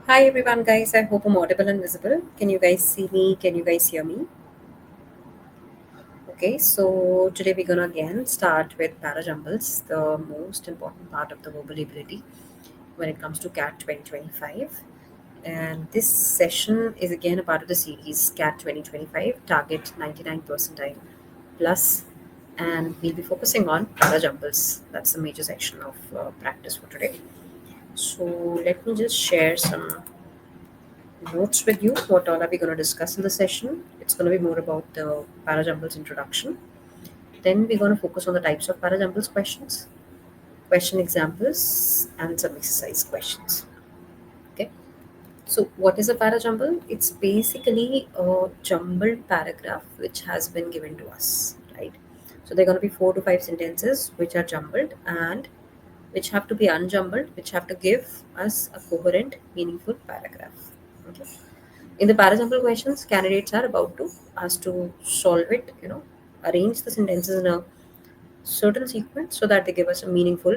Hi everyone, guys. I hope I'm audible and visible. Can you guys see me? Can you guys hear me? Okay, so today we're gonna again start with parajumbles, the most important part of the verbal ability when it comes to CAT 2025. And this session is again a part of the series CAT 2025 Target 99 percentile plus, and we'll be focusing on parajumbles. That's the major section of practice for today. So let me just share some notes with you. What all are we going to discuss in the session? It's going to be more about the parajumbles introduction. Then we're going to focus on the types of parajumbles questions, question examples, and some exercise questions. Okay. So, what is a parajumble? It's basically a jumbled paragraph which has been given to us, right? So, there are going to be 4 to 5 sentences which are jumbled and which have to be unjumbled, which have to give us a coherent, meaningful paragraph. Okay. In the parajumble questions, candidates are about to asked to solve it, arrange the sentences in a certain sequence so that they give us a meaningful,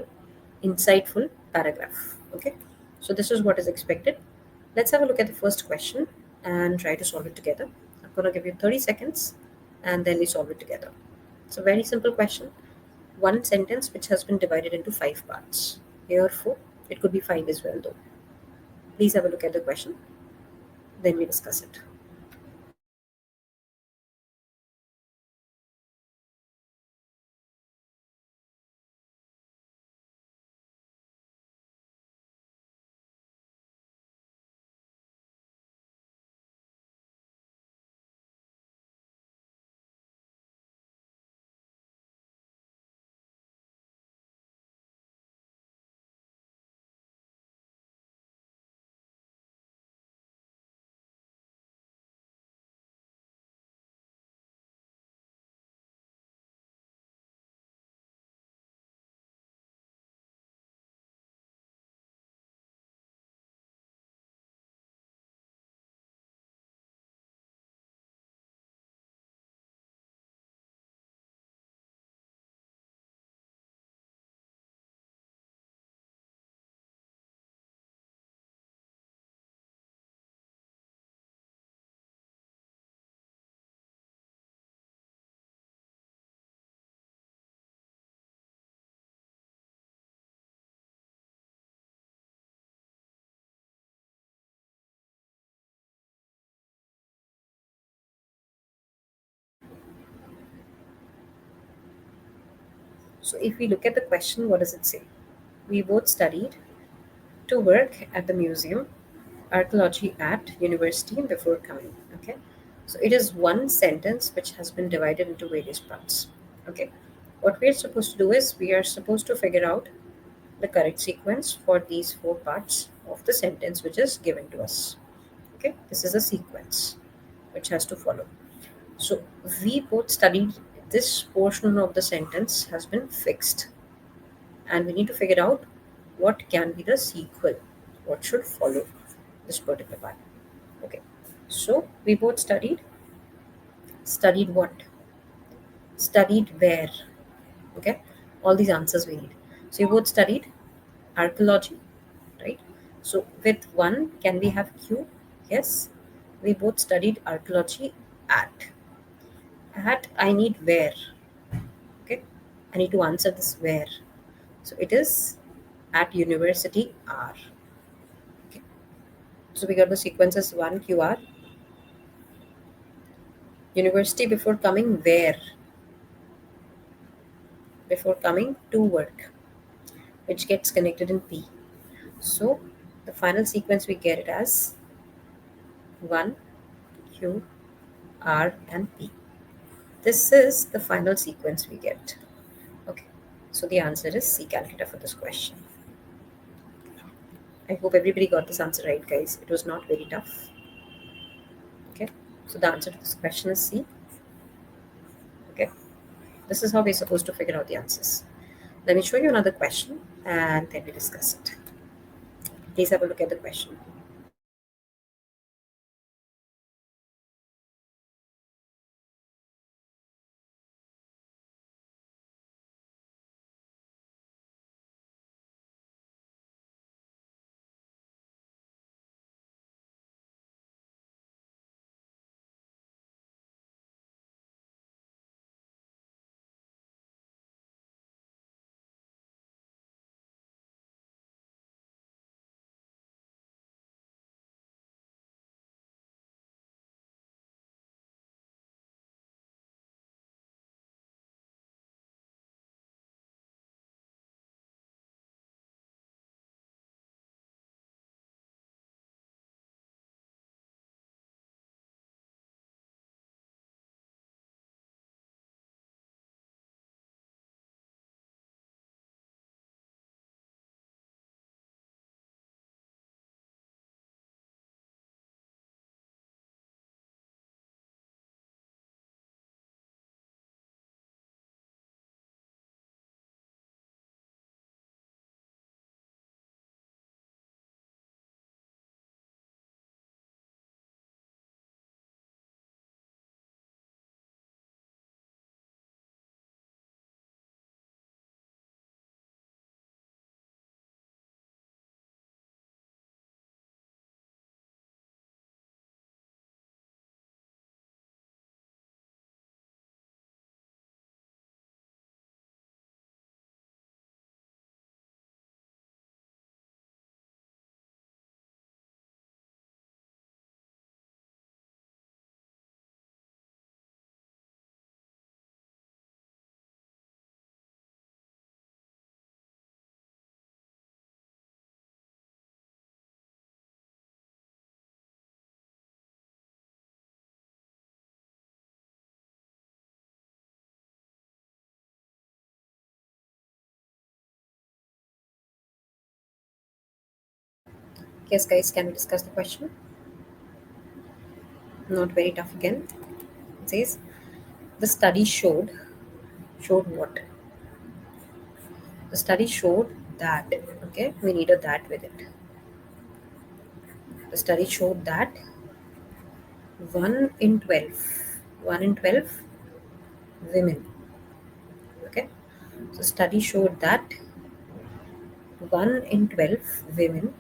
insightful paragraph. Okay, so this is what is expected. Let's have a look at the first question and try to solve it together. I'm going to give you 30 seconds and then we solve it together. It's a very simple question. One sentence which has been divided into 5 parts. Here, 4. It could be 5 as well, though. Please have a look at the question, then we discuss it. So, if we look at the question, what does it say? We both studied to work at the museum, archaeology at university before coming. Okay, so it is one sentence which has been divided into various parts. Okay, what we are supposed to do is we are supposed to figure out the correct sequence for these 4 parts of the sentence which is given to us. Okay, this is a sequence which has to follow. So we both studied, this portion of the sentence has been fixed and we need to figure out what can be the sequel, what should follow this particular part. Okay, so we both studied what, studied where. Okay, all these answers we need. So you both studied archaeology, right? So with one, can we have q? Yes, we both studied archaeology at I need where. Okay, I need to answer this where. So it is at university r. Okay, so we got the sequences 1 qr, university before coming where, before coming to work, which gets connected in P. So the final sequence we get it as 1, Q, R, and P. This is the final sequence we get. Okay. So the answer is C, calculator, for this question. I hope everybody got this answer right, guys. It was not very tough. Okay. So the answer to this question is C. Okay. This is how we're supposed to figure out the answers. Let me show you another question and then we discuss it. Please have a look at the question. Yes, guys, can we discuss the question? Not very tough again. It says the study showed what? The study showed that, okay, we need a that with it. The study showed that 1 in 12, 1 in 12 women, okay. So study showed that 1 in 12 women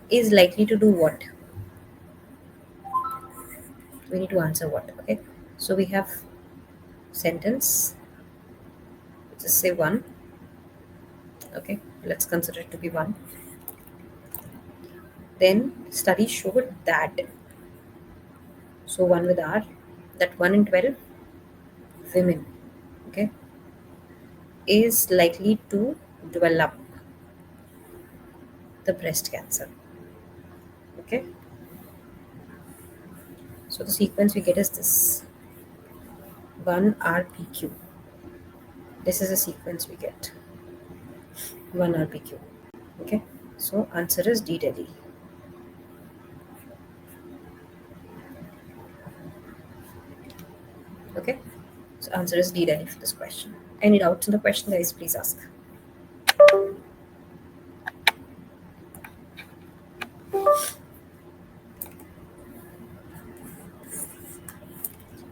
is likely to do what? We need to answer what, okay. So we have sentence, just say 1, okay. Let's consider it to be 1. Then study showed that, so 1 with R, that 1 in 12 women, okay, is likely to develop the breast cancer, okay. So the sequence we get is this: 1 RPQ. This is a sequence we get: 1 RPQ, okay. So answer is D, Delhi, okay. So answer is D, Delhi for this question. Any doubts in the question, guys? Please ask.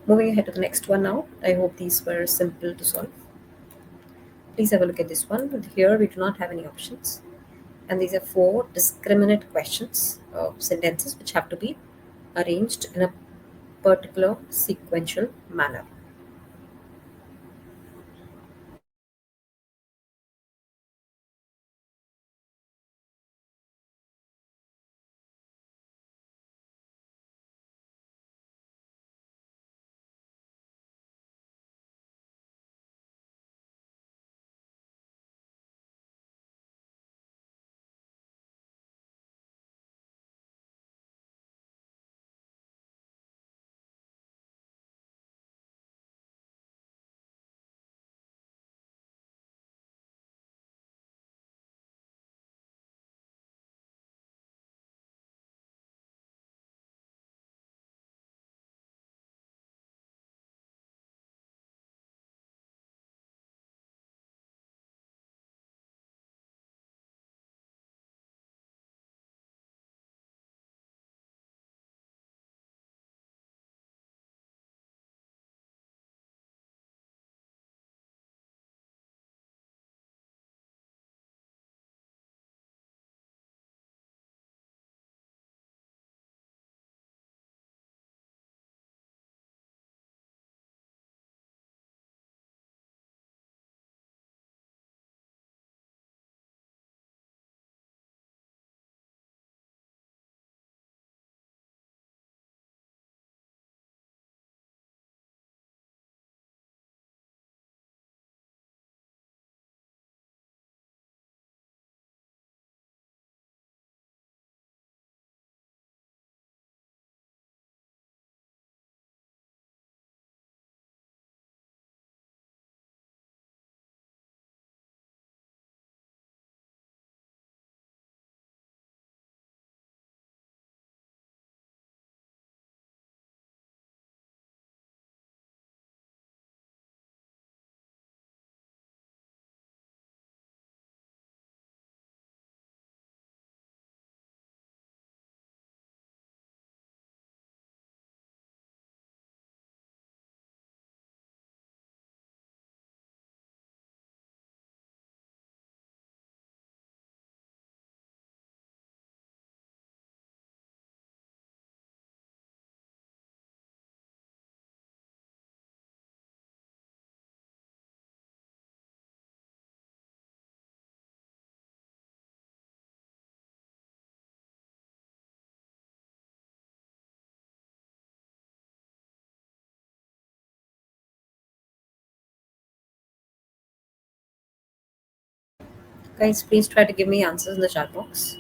Moving ahead to the next one now. I hope these were simple to solve. Please have a look at this one. Here we do not have any options, and these are four discriminate questions, sentences which have to be arranged in a particular sequential manner. Guys, please try to give me answers in the chat box.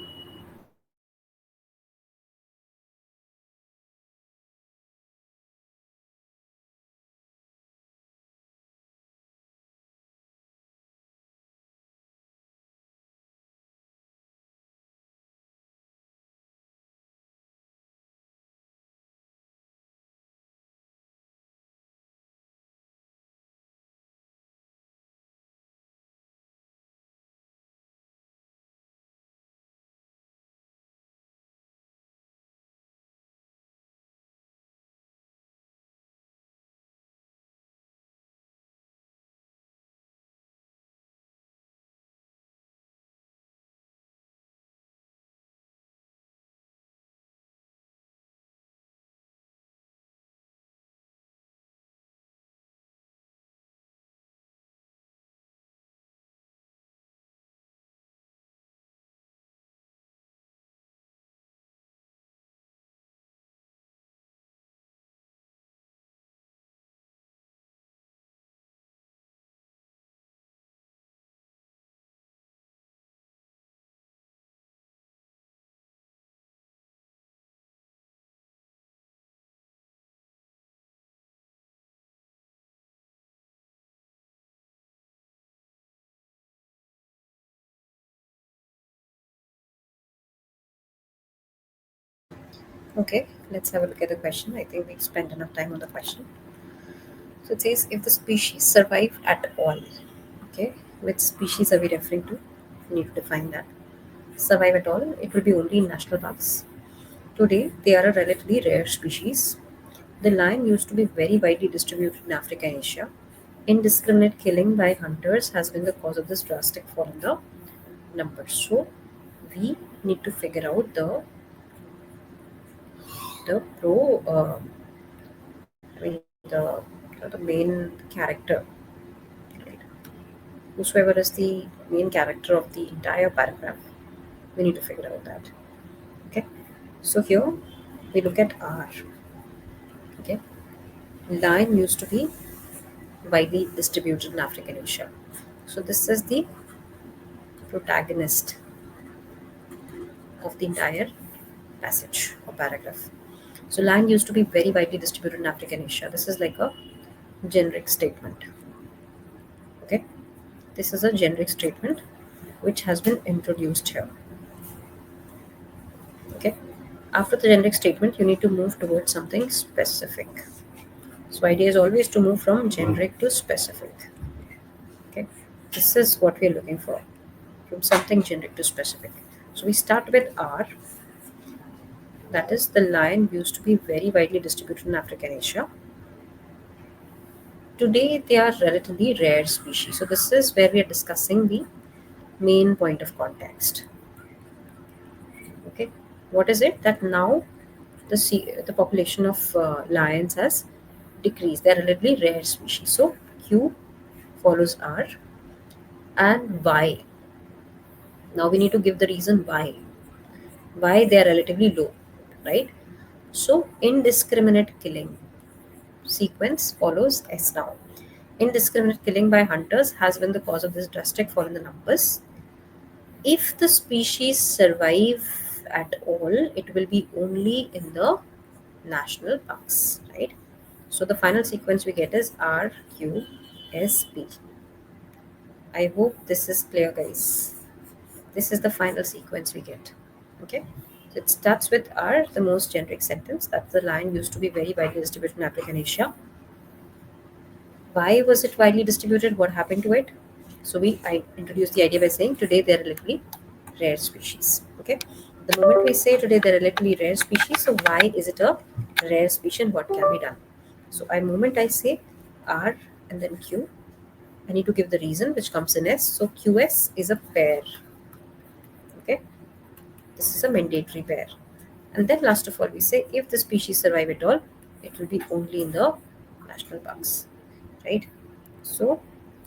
Okay, let's have a look at the question. I think we've spent enough time on the question. So it says if the species survived at all. Okay, which species are we referring to? We need to define that. Survive at all, it will be only in national parks. Today, they are a relatively rare species. The lion used to be very widely distributed in Africa and Asia. Indiscriminate killing by hunters has been the cause of this drastic fall in the numbers. So, we need to figure out the pro. The main character, right? Whosoever is the main character of the entire paragraph, we need to figure out that. Okay. So here we look at R. Okay. Lion used to be widely distributed in Africa and Asia. So this is the protagonist of the entire passage or paragraph. So land used to be very widely distributed in Africa and Asia. This is like a generic statement. Okay, this is a generic statement which has been introduced here. Okay, after the generic statement, you need to move towards something specific. So idea is always to move from generic to specific. Okay, this is what we are looking for, from something generic to specific. So we start with R. That is, the lion used to be very widely distributed in Africa and Asia. Today, they are relatively rare species. So, this is where we are discussing the main point of context. Okay, what is it that now the population of lions has decreased? They are relatively rare species. So, Q follows R and Y. Now, we need to give the reason why they are relatively low, right? So, indiscriminate killing sequence follows S now. Indiscriminate killing by hunters has been the cause of this drastic fall in the numbers. If the species survive at all, it will be only in the national parks, right? So the final sequence we get is RQSP. I hope this is clear, guys. This is the final sequence we get. Okay. So it starts with R, the most generic sentence that the lion used to be very widely distributed in Africa and Asia. Why was it widely distributed? What happened to it? So I introduced the idea by saying today they're a relatively rare species. Okay. The moment we say today they're a relatively rare species, so why is it a rare species and what can be done? So I moment I say R and then Q, I need to give the reason which comes in S. So QS is a pair. Okay. This is a mandatory pair. And then last of all we say if the species survive at all, it will be only in the national parks. Right? So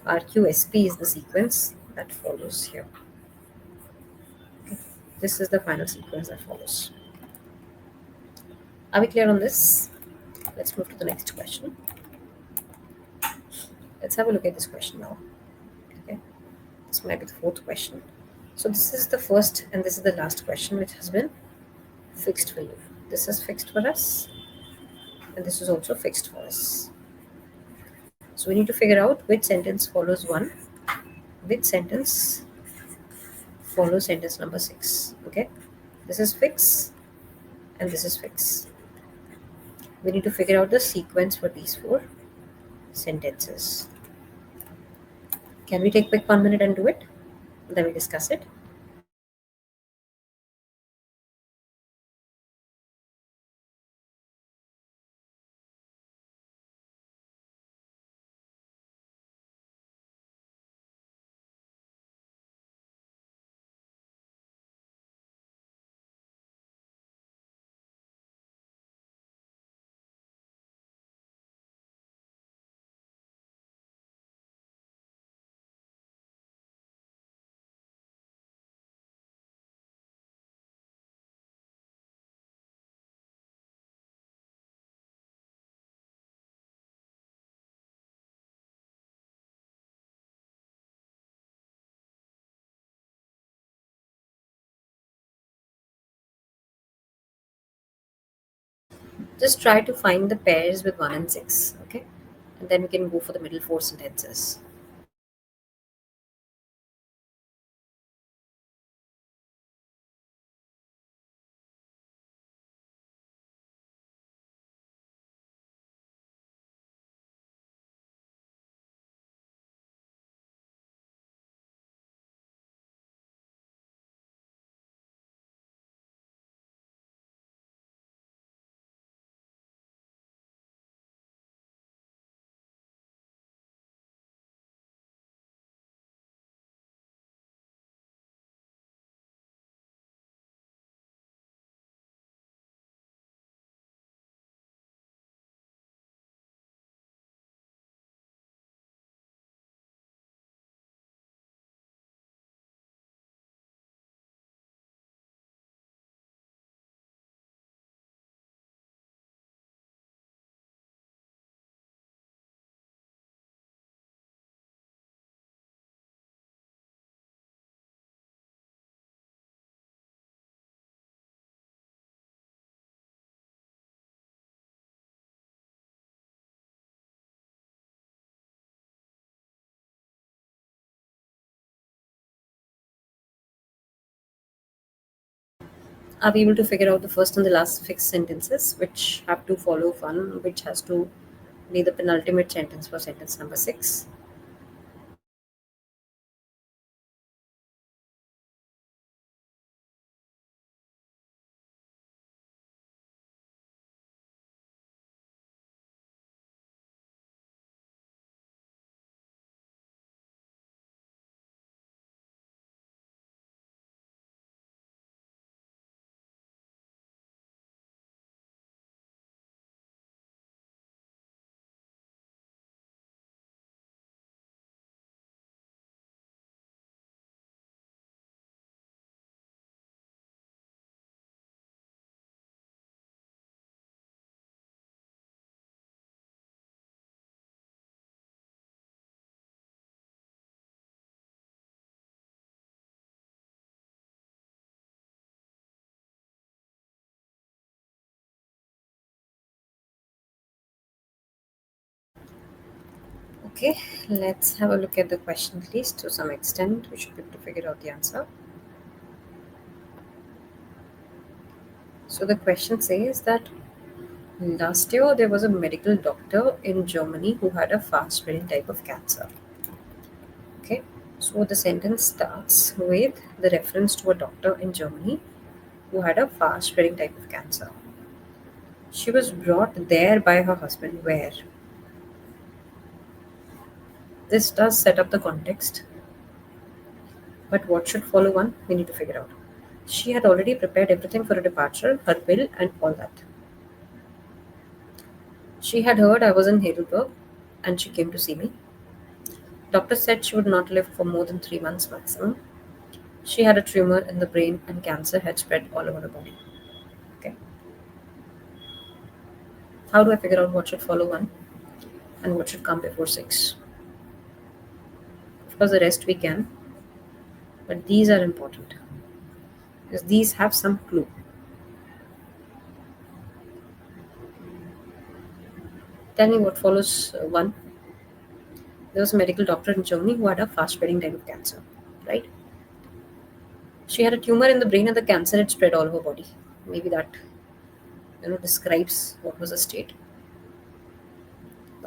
RQSP is the sequence that follows here. This is the final sequence that follows. Are we clear on this? Let's move to the next question. Let's have a look at this question now. Okay, this might be the fourth question. So this is the first and this is the last question which has been fixed for you. This is fixed for us and this is also fixed for us. So we need to figure out which sentence follows one, which sentence follows sentence number six. Okay, this is fix and this is fix. We need to figure out the sequence for these four sentences. Can we take quick 1 minute and do it? Then we discuss it. Just try to find the pairs with 1 and 6. Okay. And then we can go for the middle four sentences. are we able to figure out the first and the last fixed sentences which have to follow one which has to be the penultimate sentence for sentence number 6? Okay, let's have a look at the question at least to some extent. We should be able to figure out the answer. So the question says that last year there was a medical doctor in Germany who had a fast spreading type of cancer. Okay, so the sentence starts with the reference to a doctor in Germany who had a fast spreading type of cancer. She was brought there by her husband. Where? This does set up the context, but what should follow one, we need to figure out. She had already prepared everything for a departure, her bill, and all that. She had heard I was in Heidelberg and she came to see me. Doctor said she would not live for more than 3 months maximum. She had a tumor in the brain and cancer had spread all over her body. Okay. How do I figure out what should follow one and what should come before six? Of course, the rest we can, but these are important because these have some clue. Tell me what follows one. There was a medical doctor in Germany who had a fast spreading type of cancer, right? She had a tumor in the brain and the cancer had spread all over her body. Maybe that describes what was the state.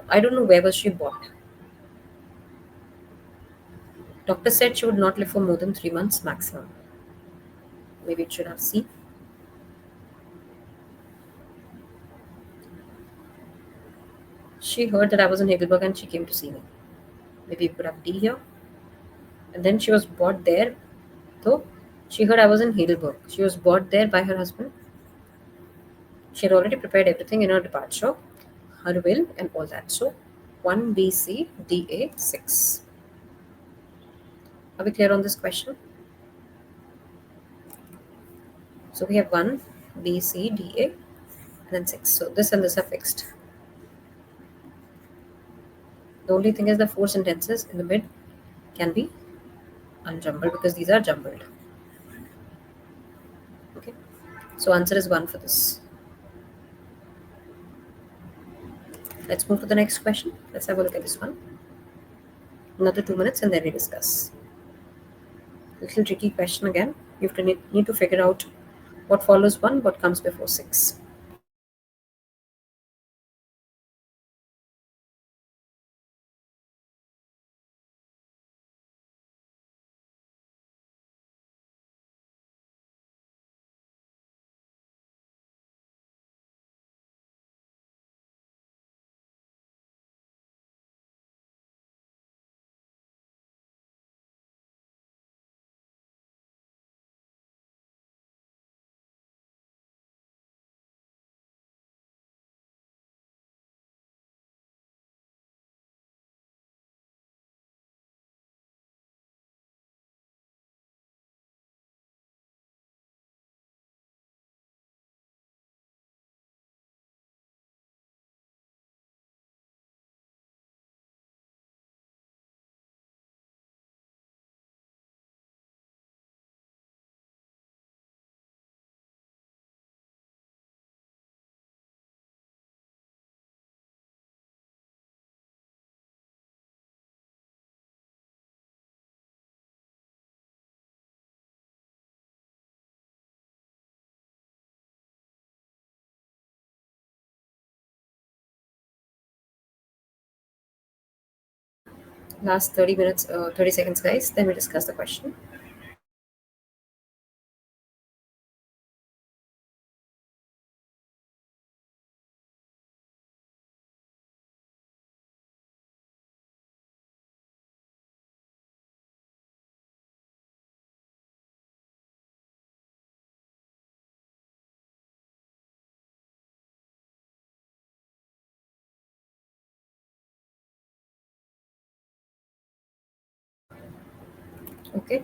I don't know where was she bought. Doctor said she would not live for more than 3 months maximum. Maybe it should have C. She heard that I was in Heidelberg and she came to see me. Maybe it could have D here. And then she was bought there. Though she heard I was in Heidelberg. She was bought there by her husband. She had already prepared everything in her departure, her will, and all that. So 1 B C D A 6. Are we clear on this question? So we have 1 B C D A and then 6. So this and this are fixed. The only thing is the four sentences in the mid can be unjumbled because these are jumbled. Okay. So answer is 1 for this. Let's move to the next question. Let's have a look at this one. Another 2 minutes and then we discuss. Little tricky question again. You have to need to figure out what follows 1, what comes before 6. Last 30 minutes, 30 seconds, guys. Then we discuss the question. Okay.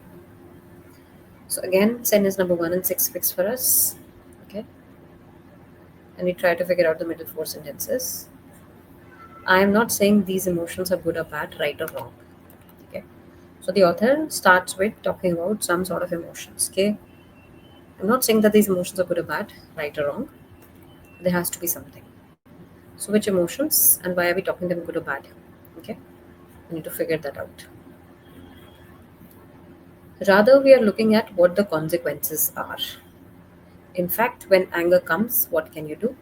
So again, sentence number one and six fixed for us. Okay. And we try to figure out the middle four sentences. I am not saying these emotions are good or bad, right or wrong. Okay. So the author starts with talking about some sort of emotions. Okay. I'm not saying that these emotions are good or bad, right or wrong. There has to be something. So which emotions and why are we talking them good or bad? Okay. We need to figure that out. Rather, we are looking at what the consequences are. In fact, when anger comes, what can you do?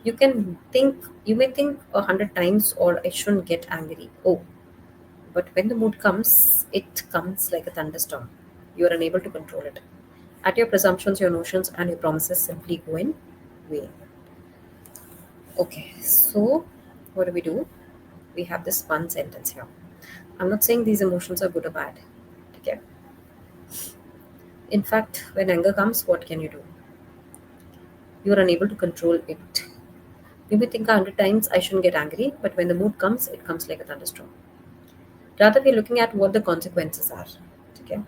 You may think 100 times, or I shouldn't get angry. Oh, but when the mood comes, it comes like a thunderstorm. You are unable to control it. At your presumptions, your notions, and your promises simply go in vain. Okay, so what do? We have this one sentence here. I'm not saying these emotions are good or bad. Okay. In fact, when anger comes, what can you do? You are unable to control it. You may think 100 times, I shouldn't get angry, but when the mood comes, it comes like a thunderstorm. Rather, we're looking at what the consequences are. Okay.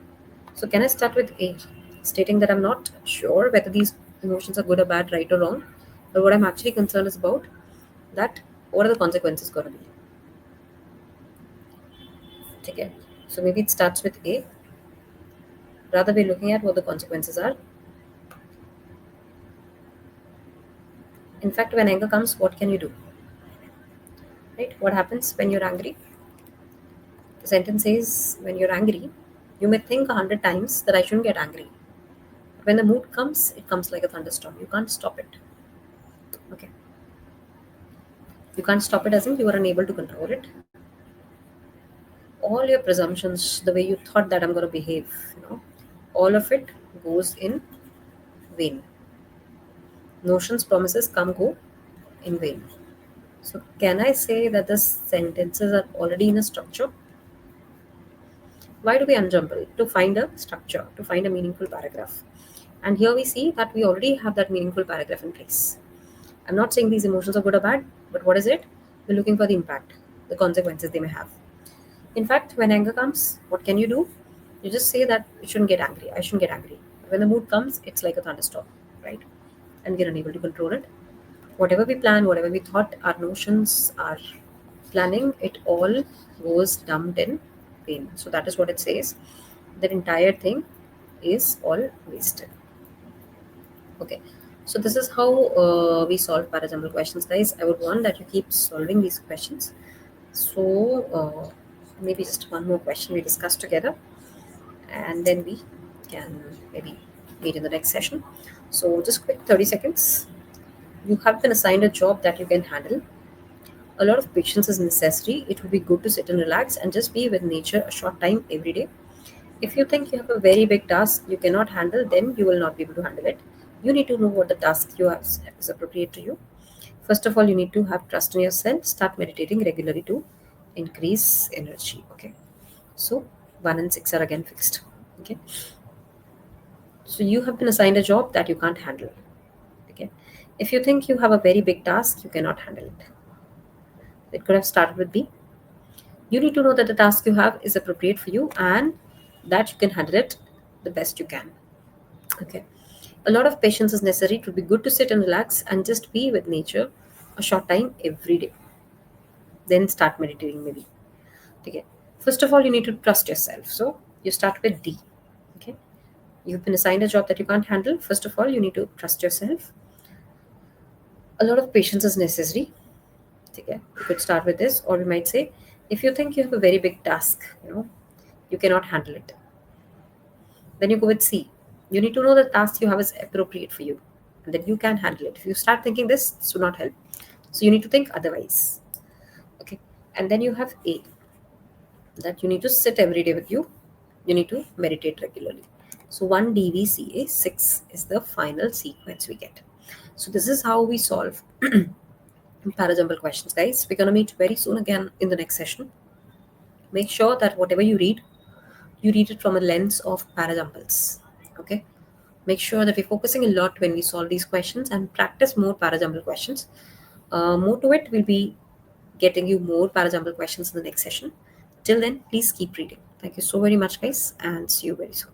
So, can I start with A, stating that I'm not sure whether these emotions are good or bad, right or wrong, but what I'm actually concerned is about that what are the consequences going to be? Okay. So, maybe it starts with A. Rather, we're looking at what the consequences are. In fact, when anger comes, what can you do? Right? What happens when you're angry? The sentence says, when you're angry, you may think 100 times that I shouldn't get angry. When the mood comes, it comes like a thunderstorm. You can't stop it. Okay. You can't stop it as in you are unable to control it. All your presumptions, the way you thought that I'm going to behave, all of it goes in vain. Notions, promises come go in vain. So, can I say that the sentences are already in a structure? Why do we unjumble? To find a structure, to find a meaningful paragraph. And here we see that we already have that meaningful paragraph in place. I'm not saying these emotions are good or bad, but what is it? We're looking for the impact, the consequences they may have. In fact, when anger comes, what can you do? You just say that you shouldn't get angry. I shouldn't get angry. When the mood comes, it's like a thunderstorm, right? And we're unable to control it. Whatever we plan, whatever we thought, our notions, our planning, it all goes dumped in vain. So that is what it says. That entire thing is all wasted. Okay. So this is how we solve parajumble questions, guys. I would want that you keep solving these questions. So maybe just one more question we discuss together, and then we can maybe meet in the next session. So just quick 30 seconds. You have been assigned a job that you can handle. A lot of patience is necessary. It would be good to sit and relax and just be with nature a short time every day. If you think you have a very big task you cannot handle, then you will not be able to handle it. You need to know what the task you have is appropriate to you. First of all, you need to have trust in yourself. Start meditating regularly to increase energy. Okay. So one and six are again fixed. Okay. So you have been assigned a job that you can't handle. Okay. If you think you have a very big task, you cannot handle it. It could have started with B. You need to know that the task you have is appropriate for you and that you can handle it the best you can. Okay. A lot of patience is necessary. It would be good to sit and relax and just be with nature a short time every day. Then start meditating maybe. Okay. First of all, you need to trust yourself. So you start with D. Okay. You've been assigned a job that you can't handle. First of all, you need to trust yourself. A lot of patience is necessary. Okay. You could start with this, or we might say, if you think you have a very big task, you cannot handle it. Then you go with C. You need to know the task you have is appropriate for you and that you can handle it. If you start thinking this will not help. So you need to think otherwise. Okay. And then you have A. that you need to sit every day with you. You need to meditate regularly. So 1 DVCA 6 is the final sequence we get. So this is how we solve parajumble questions, guys. We're gonna meet very soon again in the next session. Make sure that whatever you read it from a lens of parajumbles. Okay. Make sure that we're focusing a lot when we solve these questions and practice more parajumble questions. More to it, we'll be getting you more parajumble questions in the next session. Till then, please keep reading. Thank you so very much, guys, and see you very soon.